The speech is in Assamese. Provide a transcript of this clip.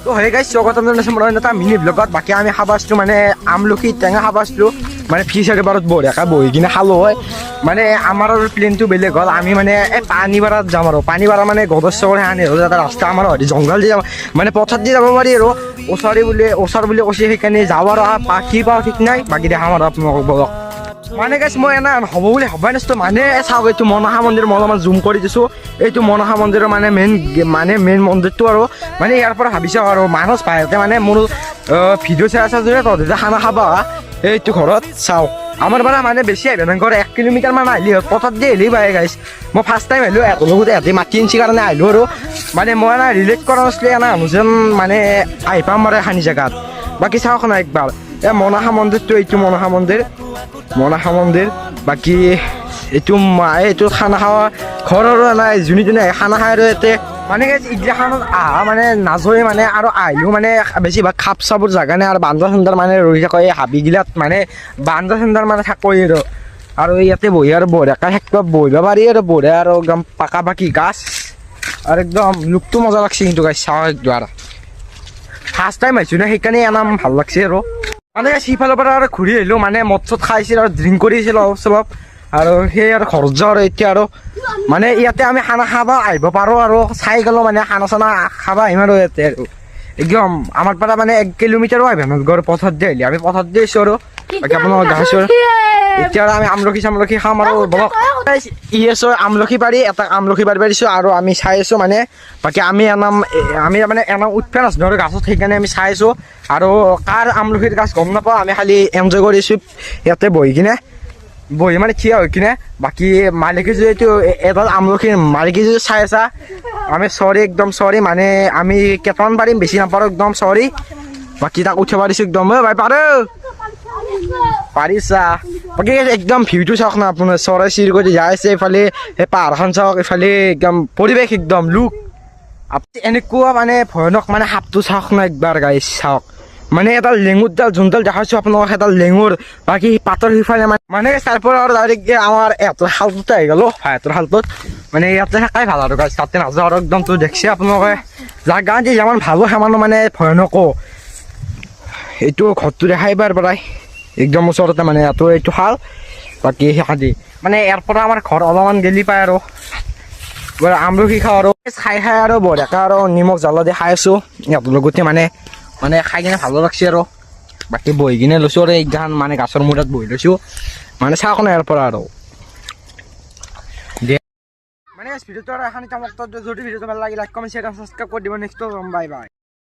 তো হয়ে গাইছ স্বাগতম জনাইছোঁ মোৰ এটা মিনি ব্লগত। বাকী আমি খাব আছিলোঁ মানে আমলখি টেঙা খাব আছিলোঁ মানে ফিচাৰী পাৰত বঢ়িয়াকৈ বহি কিনে খালোঁ হয়। মানে আমাৰ প্লেনটো বেলেগ হ'ল, আমি মানে এই পানীপাৰাত যাম আৰু পানীপাৰা মানে গদচৰ আনি হ'ল এটা ৰাস্তা আমাৰ জংঘল দি যাব মানে পথাৰ দি যাব পাৰি আৰু ওচৰ বুলি কৈছে সেইকাৰণে যাওঁ আৰু কি পাওঁ ঠিক নাই। বাকী দেখাম আৰু আপোনালোকক বলক। মানে গাইছ মই এনে হ'ব বুলি ভবাই নাছিলোঁ। মানে চাওক এইটো মনসা মন্দিৰ মই অলপমান জুম কৰি দিছোঁ। এইটো মনসা মন্দিৰৰ মানে মেইন মন্দিৰটো আৰু মানে ইয়াৰ পৰা ভাবিছোঁ আৰু মানুহ পাইতে মানে মোৰ ভিডিঅ' চাই আছা যদি তহঁতে খানা খাবা এইটো ঘৰত চাওক। আমাৰ পৰা মানে বেছি আহিব নালাগে, 1 কিলোমিটাৰ মান আহিলি পথাৰ দি আহিলি পাই গাইছ। মই ফাৰ্ষ্ট টাইম আহিলোঁ এহঁতৰ লগতে এহঁতে মাটি আনিছে কাৰণে আহিলোঁ আৰু মানে মই এনে ৰিলেট কৰা নাছিলোঁ এনে যেন মানে আহি পাম আৰু এখানি জেগাত। বাকী চাওক না একবাৰ এই মনসা মন্দিৰটো, এইটো মনসা মন্দিৰ। বাকী এইটো খানা খোৱা ঘৰ আৰু নাই যোনে যোনে খানা খায় আৰু ইয়াতে মানে ইগিলাখানত আহা মানে নাজয় মানে আৰু আহিলেও মানে বেছিভাগ খাপ চাপৰ জেগা নাই আৰু বান্দৰ চান্দৰ মানে ৰৈ থাকে এই হাবিগিলাত মানে বান্দৰ চান্দৰ মানে থাকোই আৰু ইয়াতে বহি আৰু বঢ়িয়াকৈ বহিব পাৰি আৰু বঢ়িয়া আৰু একদম পাকা পাকি গাছ আৰু একদম লুকটো মজা লাগছে। কিন্তু গাছ চাওঁ একবাৰ ফাৰ্ষ্ট টাইম আহিছোঁ না সেইকাৰণে এনাম ভাল লাগছে আৰু মানে সিফালৰ পৰা আৰু ঘূৰি আহিলোঁ মানে মদ চদ খাইছিল আৰু ড্ৰিংক কৰিছিল অলপ চলপ আৰু সেই আৰু ঘৰত যাওঁ আৰু এতিয়া আৰু মানে ইয়াতে আমি খানা খাব আহিব পাৰোঁ আৰু চাই গ'লোঁ মানে খানা চানা খাব আহিম আৰু ইয়াতে আৰু একদম আমাৰ পৰা মানে 1 কিলোমিটাৰো আহিব নগৰ পথাৰ দি আহিলে আমি পথাৰ দি আহিছোঁ আৰু বাকী আপোনালোক দেখাইছোঁ। এতিয়া আৰু আমি আমলখি খাম আৰু বলক আমলখি পাৰি এটা আমলখি পাৰি পাৰিছোঁ আৰু আমি চাই আছোঁ মানে বাকী আমি মানে এনাম উঠবা নাছিলোঁ আৰু গাছত সেইকাৰণে আমি চাই আছোঁ আৰু কাৰ আমলখিৰ গাছ গম নাপাওঁ। আমি খালি এনজয় কৰিছোঁ ইয়াতে বহি মানে থিয় হৈ কিনে। বাকী মালিকে যদি এইটো এডাল আমলখিৰ মালিকে যদি চাই আছা আমি চৰি একদম চৰি মানে আমি কেইটামান পাৰিম বেছি নাপাৰোঁ একদম চৰি। বাকী তাক উঠিব পাৰিছোঁ একদম ভাই পাৰিছা। বাকী একদম ভিউটো চাওক না আপোনাৰ চৰাই চিৰিকটি যাই আছে এইফালে সেই পাহাৰখন চাওক এইফালে একদম পৰিৱেশ একদম লুক এনেকুৱা মানে ভয়ানক মানে সাপটো চাওক না একবাৰ গাইছ চাওক মানে এডাল লেঙুৰডাল যোনডাল দেখাইছোঁ আপোনালোকক এডাল লেঙুৰ। বাকী পাতৰ সিফালে মানে তাৰ পৰা আৰু ডাইৰেক্ট আমাৰ এহঁতৰ শালটোতে আহি গ'লোঁ ভাইহঁতৰ শালটোত মানে ইয়াতে থাকাই ভাল আৰু গাছ তাতে নাযাওঁ আৰু একদম তো দেখছে আপোনালোকে জাগা দি যিমান ভালো সিমানো মানে ভয়ানকো। এইটো ঘৰটো দেখাই পাৰ পৰাই একদম ওচৰতে মানে ইয়াতো এইটো শাল। বাকী সেইখাদি মানে ইয়াৰ পৰা আমাৰ ঘৰ অলপমান গেলি পায় আৰু আমলখি খাওঁ আৰু খাই আৰু বঢ়িয়াকৈ আৰু নিমখ জ্বালা দি খাই আছোঁ ইহঁতৰ লগতে মানে খাই কিনে ভালো লাগছে আৰু বাকী বহি কিনে লৈছোঁ আৰু এইখান মানে গাছৰ মূৰত বহি লৈছোঁ মানে চাওক নাই ইয়াৰ পৰা আৰু মানে ভিডিঅ'টো আৰু এখন যদি ভিডিঅ'টো ভাল লাগে লাইক কমেণ্ট শ্বেয়াৰ ছাবস্ক্ৰাইব কৰি দিব। Next bye bye.